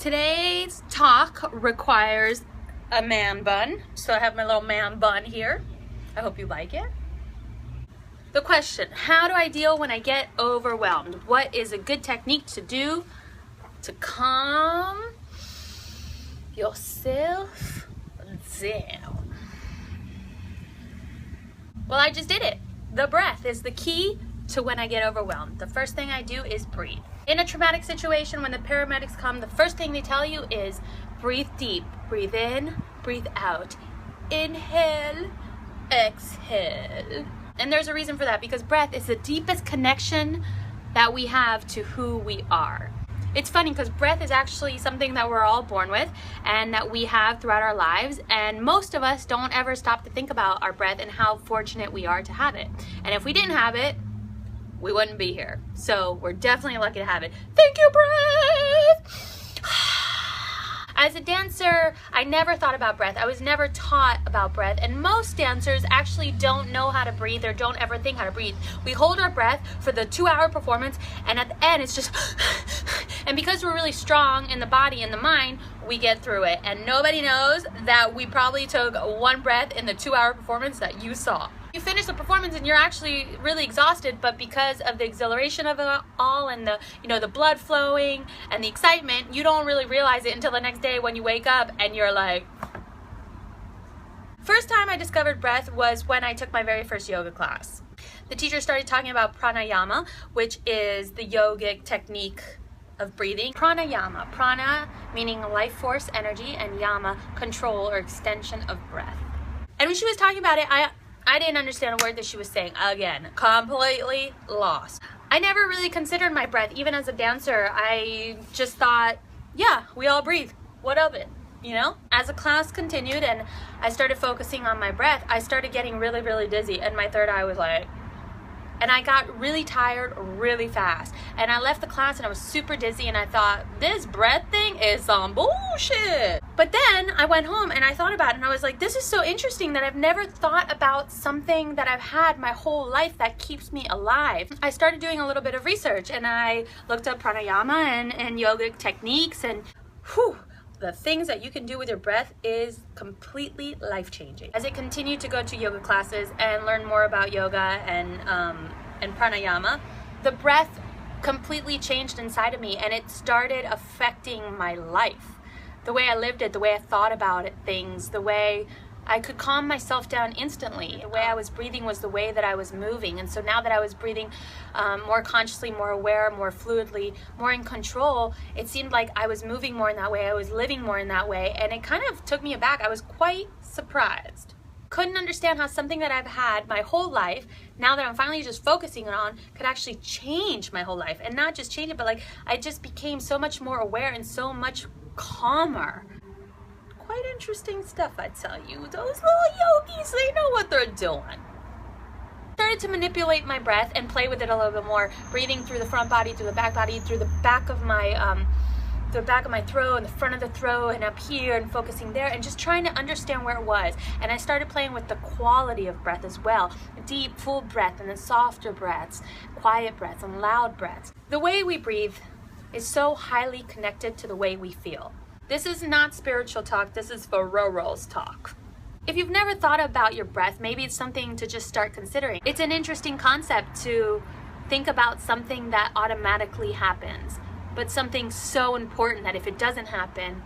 Today's talk requires a man bun, so I have my little man bun here. I hope you like it. The question, how do I deal when I get overwhelmed? What is a good technique to do to calm yourself down? Well, I just did it. The breath is the key to when I get overwhelmed. The first thing I do is breathe. In a traumatic situation, when the paramedics come, the first thing they tell you is breathe deep. Breathe in, breathe out. Inhale, exhale. And there's a reason for that, because breath is the deepest connection that we have to who we are. It's funny because breath is actually something that we're all born with and that we have throughout our lives, and most of us don't ever stop to think about our breath and how fortunate we are to have it. And if we didn't have it, we wouldn't be here. So we're definitely lucky to have it. Thank you, breath! As a dancer, I never thought about breath. I was never taught about breath, and most dancers actually don't know how to breathe or don't ever think how to breathe. We hold our breath for the 2-hour performance, and at the end it's just and because we're really strong in the body and the mind, we get through it, and nobody knows that we probably took one breath in the 2-hour performance that you saw. You finish the performance and you're actually really exhausted, but because of the exhilaration of it all and the blood flowing and the excitement, you don't really realize it until the next day when you wake up and you're like. First time I discovered breath was when I took my very first yoga class. The teacher started talking about pranayama, which is the yogic technique of breathing. Pranayama, prana meaning life force, energy, and yama, control or extension of breath. And when she was talking about it, I didn't understand a word that she was saying. Again, completely lost. I never really considered my breath. Even as a dancer, I just thought, yeah, we all breathe. What of it? You know? As the class continued and I started focusing on my breath, I started getting really, really dizzy, and my third eye was like, and I got really tired really fast. And I left the class and I was super dizzy, and I thought, this breath thing is some bullshit. But then I went home and I thought about it, and I was like, this is so interesting that I've never thought about something that I've had my whole life that keeps me alive. I started doing a little bit of research, and I looked up pranayama and yogic techniques, and whew, the things that you can do with your breath is completely life-changing. As I continued to go to yoga classes and learn more about yoga and pranayama, the breath completely changed inside of me, and it started affecting my life. The way I lived it, the way I thought about it, things, the way I could calm myself down instantly. The way I was breathing was the way that I was moving. And so now that I was breathing more consciously, more aware, more fluidly, more in control, it seemed like I was moving more in that way. I was living more in that way. And it kind of took me aback. I was quite surprised. Couldn't understand how something that I've had my whole life, now that I'm finally just focusing on, could actually change my whole life. And not just change it, but like I just became so much more aware and so much calmer. Quite interesting stuff, I tell you. Those little yogis, they know what they're doing. Started to manipulate my breath and play with it a little bit more, breathing through the front body, through the back body, through the back of my throat and the front of the throat and up here, and focusing there and just trying to understand where it was. And I started playing with the quality of breath as well. Deep, full breath, and then softer breaths, quiet breaths, and loud breaths. The way we breathe is so highly connected to the way we feel. This is not spiritual talk, this is for Roro's talk. If you've never thought about your breath, maybe it's something to just start considering. It's an interesting concept to think about something that automatically happens, but something so important that if it doesn't happen,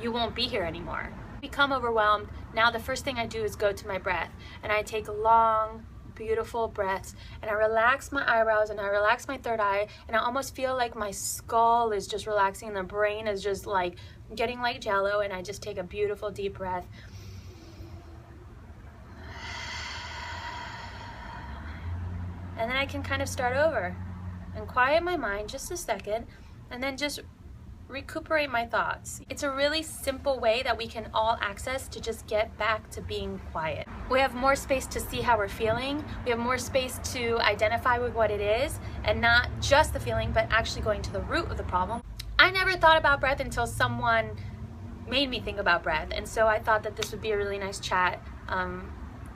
you won't be here anymore. Become overwhelmed. Now the first thing I do is go to my breath, and I take long, beautiful breaths, and I relax my eyebrows and I relax my third eye, and I almost feel like my skull is just relaxing and the brain is just like getting like jello, and I just take a beautiful deep breath. And then I can kind of start over and quiet my mind just a second, and then just recuperate my thoughts. It's a really simple way that we can all access to just get back to being quiet. We have more space to see how we're feeling. We have more space to identify with what it is, and not just the feeling, but actually going to the root of the problem. I never thought about breath until someone made me think about breath, and so I thought that this would be a really nice chat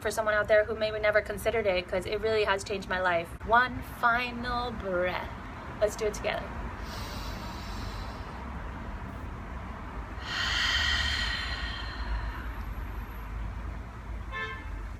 for someone out there who maybe never considered it, because it really has changed my life. One final breath. Let's do it together.